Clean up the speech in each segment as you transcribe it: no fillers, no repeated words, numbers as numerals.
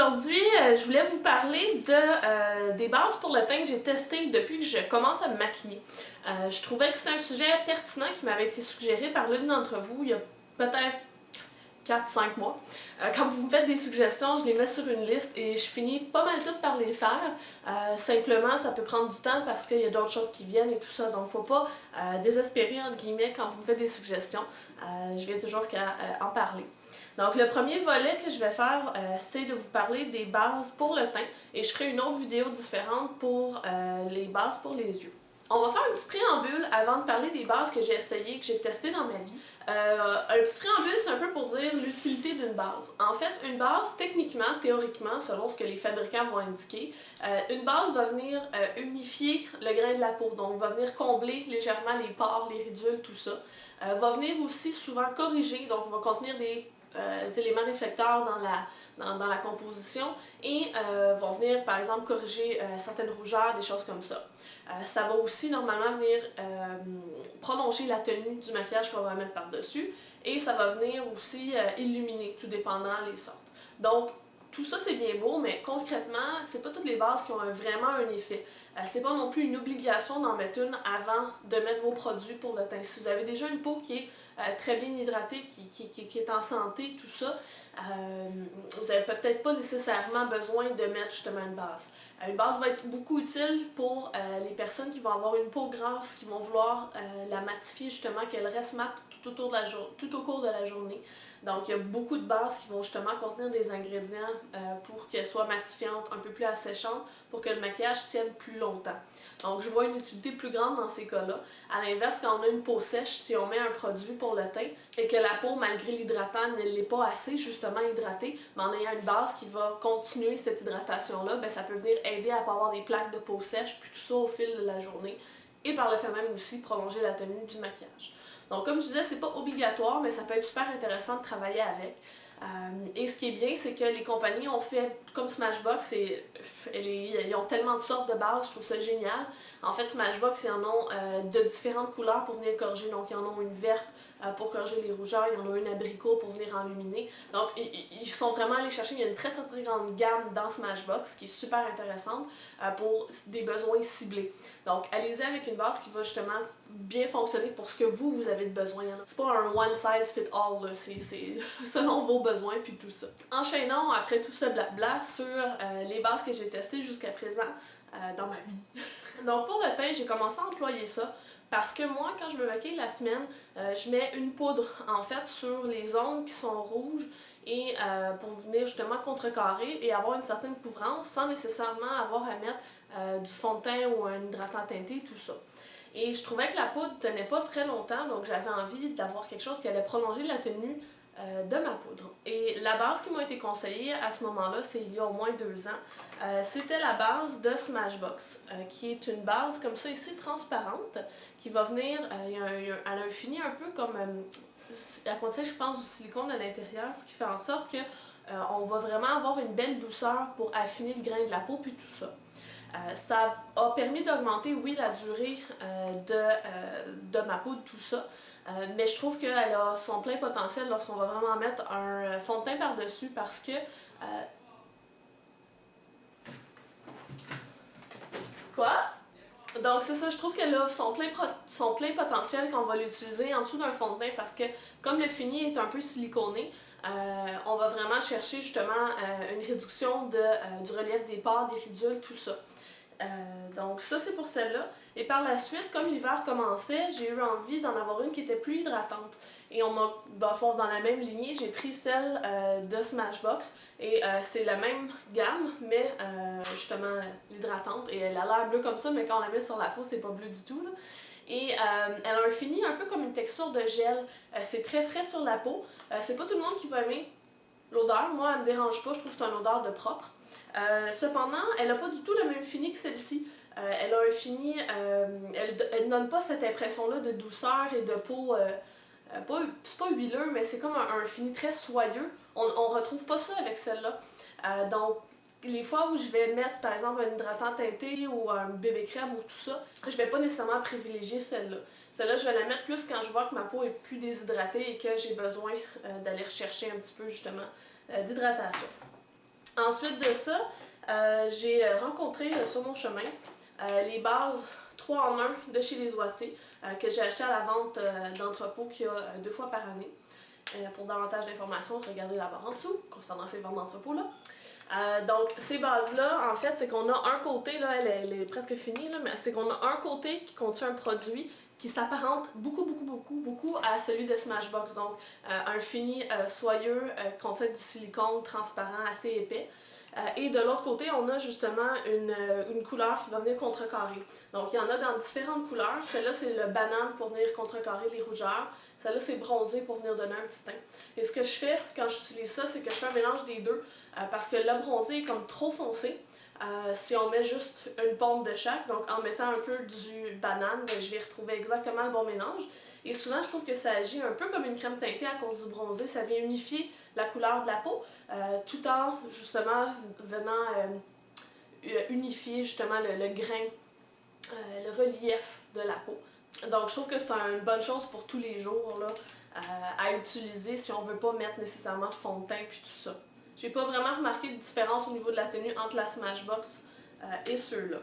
Aujourd'hui, je voulais vous parler des bases pour le teint que j'ai testé depuis que je commence à me maquiller. Je trouvais que c'était un sujet pertinent qui m'avait été suggéré par l'une d'entre vous il y a peut-être 4-5 mois. Quand vous me faites des suggestions, je les mets sur une liste et je finis pas mal toutes par les faire. Simplement, ça peut prendre du temps parce qu'il y a d'autres choses qui viennent et tout ça, donc faut pas désespérer entre guillemets quand vous me faites des suggestions. Je viens toujours qu'à en parler. Donc le premier volet que je vais faire, c'est de vous parler des bases pour le teint et je ferai une autre vidéo différente pour les bases pour les yeux. On va faire un petit préambule avant de parler des bases que j'ai essayées, que j'ai testées dans ma vie. Un petit préambule, c'est un peu pour dire l'utilité d'une base. En fait, une base, techniquement, théoriquement, selon ce que les fabricants vont indiquer, une base va venir unifier le grain de la peau, donc va venir combler légèrement les pores, les ridules, tout ça. Va venir aussi souvent corriger, donc va contenir des éléments réflecteurs dans la composition et vont venir par exemple corriger certaines rougeurs, des choses comme ça. Ça va aussi normalement venir prolonger la tenue du maquillage qu'on va mettre par-dessus et ça va venir aussi illuminer, tout dépendant les sortes. Donc, tout ça c'est bien beau, mais concrètement, c'est pas toutes les bases qui ont vraiment un effet. C'est pas non plus une obligation d'en mettre une avant de mettre vos produits pour le teint. Si vous avez déjà une peau qui est très bien hydratée, qui est en santé, tout ça, vous n'avez peut-être pas nécessairement besoin de mettre justement une base. Une base va être beaucoup utile pour les personnes qui vont avoir une peau grasse, qui vont vouloir la matifier justement, qu'elle reste mat tout au cours de la journée. Donc il y a beaucoup de bases qui vont justement contenir des ingrédients pour qu'elles soient matifiantes, un peu plus asséchantes, pour que le maquillage tienne plus longtemps. Donc je vois une utilité plus grande dans ces cas-là. À l'inverse, quand on a une peau sèche, si on met un produit pour le teint et que la peau, malgré l'hydratant, ne l'est pas assez justement hydratée, mais en ayant une base qui va continuer cette hydratation-là, ben, ça peut venir aider à ne pas avoir des plaques de peau sèche, puis tout ça au fil de la journée. Et par le fait même aussi prolonger la tenue du maquillage. Donc comme je disais, c'est pas obligatoire, mais ça peut être super intéressant de travailler avec. Et ce qui est bien, c'est que les compagnies ont fait, comme Smashbox, ils ont tellement de sortes de bases, je trouve ça génial. En fait, Smashbox, ils en ont de différentes couleurs pour venir corriger. Donc, ils en ont une verte pour corriger les rougeurs, ils en ont une abricot pour venir enluminer. Donc, ils sont vraiment allés chercher, il y a une très grande gamme dans Smashbox qui est super intéressante pour des besoins ciblés. Donc, allez-y avec une base qui va justement bien fonctionner pour ce que vous avez de besoin. C'est pas un one size fit all, c'est selon vos besoins puis tout ça. Enchaînons après tout ce blabla sur les bases que j'ai testées jusqu'à présent dans ma vie. Donc pour le teint, j'ai commencé à employer ça parce que moi, quand je me maquille la semaine, je mets une poudre en fait sur les ongles qui sont rouges et pour venir justement contrecarrer et avoir une certaine couvrance sans nécessairement avoir à mettre du fond de teint ou un hydratant teinté, tout ça. Et je trouvais que la poudre tenait pas très longtemps, donc j'avais envie d'avoir quelque chose qui allait prolonger la tenue de ma poudre. Et la base qui m'a été conseillée à ce moment-là, c'est il y a au moins 2 ans, c'était la base de Smashbox, qui est une base comme ça ici, transparente, qui va venir, elle a un fini un peu comme, elle contient je pense du silicone à l'intérieur, ce qui fait en sorte que on va vraiment avoir une belle douceur pour affiner le grain de la peau puis tout ça. Ça a permis d'augmenter, oui, la durée de ma peau, de tout ça, mais je trouve qu'elle a son plein potentiel lorsqu'on va vraiment mettre un fond de teint par-dessus parce que... Quoi? Donc c'est ça, je trouve qu'elle a son plein potentiel quand on va l'utiliser en dessous d'un fond de teint parce que comme le fini est un peu siliconé, on va vraiment chercher justement une réduction du relief des pores, des ridules, tout ça. Donc ça c'est pour celle-là. Et par la suite, comme l'hiver commençait, j'ai eu envie d'en avoir une qui était plus hydratante. Et on m'a, dans la même lignée, j'ai pris celle de Smashbox. Et c'est la même gamme, mais justement l'hydratante. Et elle a l'air bleue comme ça, mais quand on la met sur la peau, c'est pas bleu du tout, là. Et elle a un fini un peu comme une texture de gel. C'est très frais sur la peau. C'est pas tout le monde qui va aimer l'odeur. Moi, elle me dérange pas, je trouve que c'est une odeur de propre. Cependant, elle n'a pas du tout le même fini que celle-ci. Elle a un fini, elle ne donne pas cette impression-là de douceur et de peau, c'est pas huileux, mais c'est comme un fini très soyeux. On retrouve pas ça avec celle-là. Donc, les fois où je vais mettre par exemple un hydratant teinté ou un bébé crème ou tout ça, je vais pas nécessairement privilégier celle-là. Celle-là, je vais la mettre plus quand je vois que ma peau est plus déshydratée et que j'ai besoin d'aller rechercher un petit peu justement d'hydratation. Ensuite de ça, j'ai rencontré sur mon chemin les bases 3 en 1 de chez Les Oitiers que j'ai acheté à la vente d'entrepôt qu'il y a 2 fois par année. Pour davantage d'informations, regardez la barre en dessous concernant ces ventes d'entrepôt-là. Donc, ces bases-là, en fait, c'est qu'on a un côté, là, elle est presque finie, là, mais c'est qu'on a un côté qui contient un produit qui s'apparente beaucoup à celui de Smashbox. Donc, un fini soyeux, contient du silicone transparent assez épais. Et de l'autre côté, on a justement une couleur qui va venir contrecarrer. Donc, il y en a dans différentes couleurs. Celle-là, c'est le banane pour venir contrecarrer les rougeurs. Celle-là, c'est bronzé pour venir donner un petit teint. Et ce que je fais quand j'utilise ça, c'est que je fais un mélange des deux. Parce que le bronzé est comme trop foncé. Si on met juste une pompe de chaque, donc en mettant un peu du banane, ben, je vais retrouver exactement le bon mélange. Et souvent, je trouve que ça agit un peu comme une crème teintée à cause du bronzé. Ça vient unifier la couleur de la peau, tout en justement venant unifier justement le grain, le relief de la peau. Donc, je trouve que c'est une bonne chose pour tous les jours là, à utiliser si on veut pas mettre nécessairement de fond de teint puis tout ça. J'ai pas vraiment remarqué de différence au niveau de la tenue entre la Smashbox et ceux-là.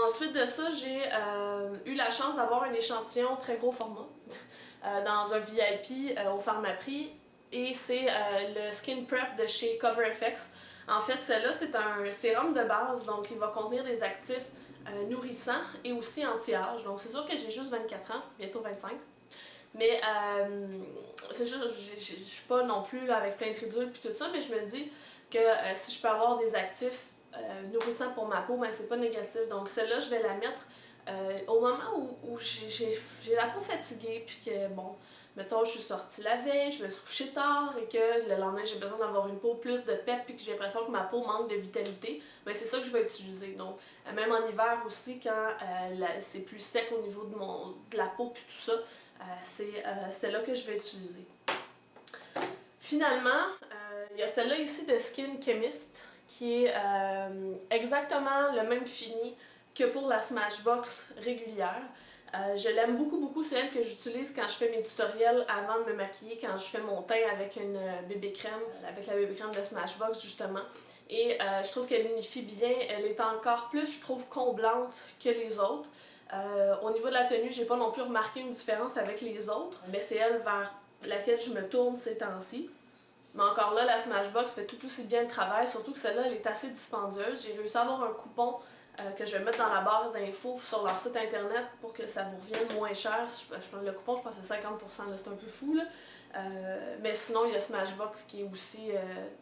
Ensuite de ça, j'ai eu la chance d'avoir un échantillon très gros format dans un VIP au Pharmaprix et c'est le Skin Prep de chez CoverFX. En fait, celle-là, c'est un sérum de base, donc il va contenir des actifs nourrissants et aussi anti-âge. Donc c'est sûr que j'ai juste 24 ans, bientôt 25. Mais c'est juste, je suis pas non plus là, avec plein de ridules puis tout ça, mais je me dis que si je peux avoir des actifs nourrissants pour ma peau, ben c'est pas négatif. Donc celle-là, je vais la mettre au moment où j'ai la peau fatiguée, puis que bon, mettons, je suis sortie la veille, je me suis couchée tard et que le lendemain j'ai besoin d'avoir une peau plus de pep puis que j'ai l'impression que ma peau manque de vitalité, ben c'est ça que je vais utiliser. Donc, même en hiver aussi, quand c'est plus sec au niveau de la peau puis tout ça, c'est celle-là que je vais utiliser. Finalement, il y a celle-là ici de Skin Chemist qui est exactement le même fini que pour la Smashbox régulière. Je l'aime beaucoup, c'est elle que j'utilise quand je fais mes tutoriels avant de me maquiller, quand je fais mon teint avec une bébé crème, avec la bébé crème de Smashbox justement. Et je trouve qu'elle unifie bien, elle est encore plus, je trouve, comblante que les autres. Au niveau de la tenue, j'ai pas non plus remarqué une différence avec les autres, mais c'est elle vers laquelle je me tourne ces temps-ci. Mais encore là, la Smashbox fait tout aussi bien le travail, surtout que celle-là, elle est assez dispendieuse. J'ai réussi à avoir un coupon que je vais mettre dans la barre d'infos sur leur site internet pour que ça vous revienne moins cher. Le coupon, je pense que c'est 50%, c'est un peu fou. Là. Mais sinon, il y a Smashbox qui est aussi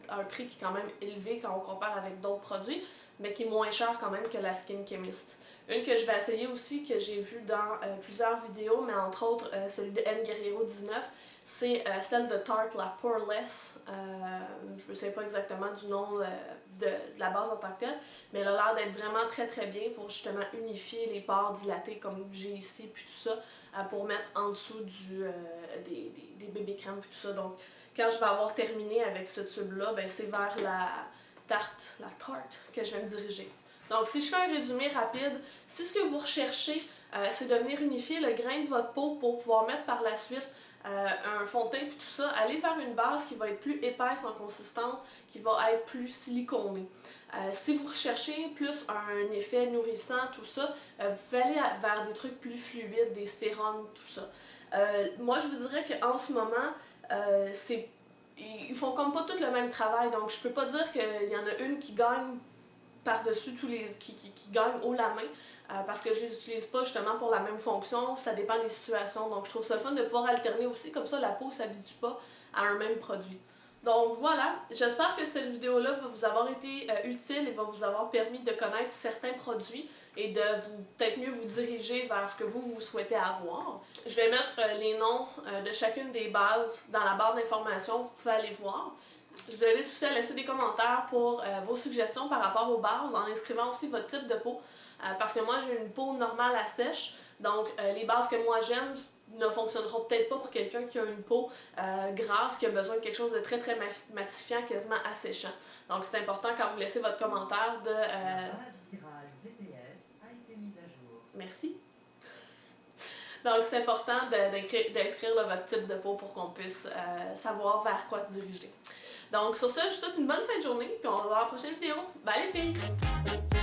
un prix qui est quand même élevé quand on compare avec d'autres produits, mais qui est moins cher quand même que la Skin Chemist. Une que je vais essayer aussi, que j'ai vue dans plusieurs vidéos, mais entre autres celui de N Guerrero 19, c'est celle de Tarte, la Poreless. Je ne sais pas exactement du nom de la base en tant que telle, mais elle a l'air d'être vraiment très bien pour justement unifier les pores dilatés comme j'ai ici, puis tout ça, pour mettre en dessous des bébés crèmes, puis tout ça. Donc, quand je vais avoir terminé avec ce tube-là, ben, c'est vers la tarte que je vais me diriger. Donc, si je fais un résumé rapide, si ce que vous recherchez, c'est de venir unifier le grain de votre peau pour pouvoir mettre par la suite un fond de teint puis tout ça, allez vers une base qui va être plus épaisse en consistance, qui va être plus siliconée. Si vous recherchez plus un effet nourrissant, tout ça, vous pouvez aller vers des trucs plus fluides, des sérums, tout ça. Moi, je vous dirais qu'en ce moment, ils font comme pas tout le même travail, donc je peux pas dire qu'il y en a une qui gagne par-dessus tous les qui gagnent haut la main parce que je les utilise pas justement pour la même fonction, ça dépend des situations. Donc je trouve ça fun de pouvoir alterner aussi, comme ça la peau s'habitue pas à un même produit. Donc voilà, j'espère que cette vidéo-là va vous avoir été utile et va vous avoir permis de connaître certains produits et de peut-être mieux vous diriger vers ce que vous souhaitez avoir. Je vais mettre les noms de chacune des bases dans la barre d'informations, vous pouvez aller voir. Je vous invite aussi à laisser des commentaires pour vos suggestions par rapport aux bases, en inscrivant aussi votre type de peau. Parce que moi, j'ai une peau normale à sèche, donc les bases que moi j'aime ne fonctionneront peut-être pas pour quelqu'un qui a une peau grasse, qui a besoin de quelque chose de très matifiant, quasiment asséchant. Donc c'est important quand vous laissez votre commentaire de... La base tirage VPS a été mise à jour. Merci. Donc, c'est important d'inscrire là, votre type de peau pour qu'on puisse savoir vers quoi se diriger. Donc, sur ça, je vous souhaite une bonne fin de journée, puis on se voit dans la prochaine vidéo. Bye les filles!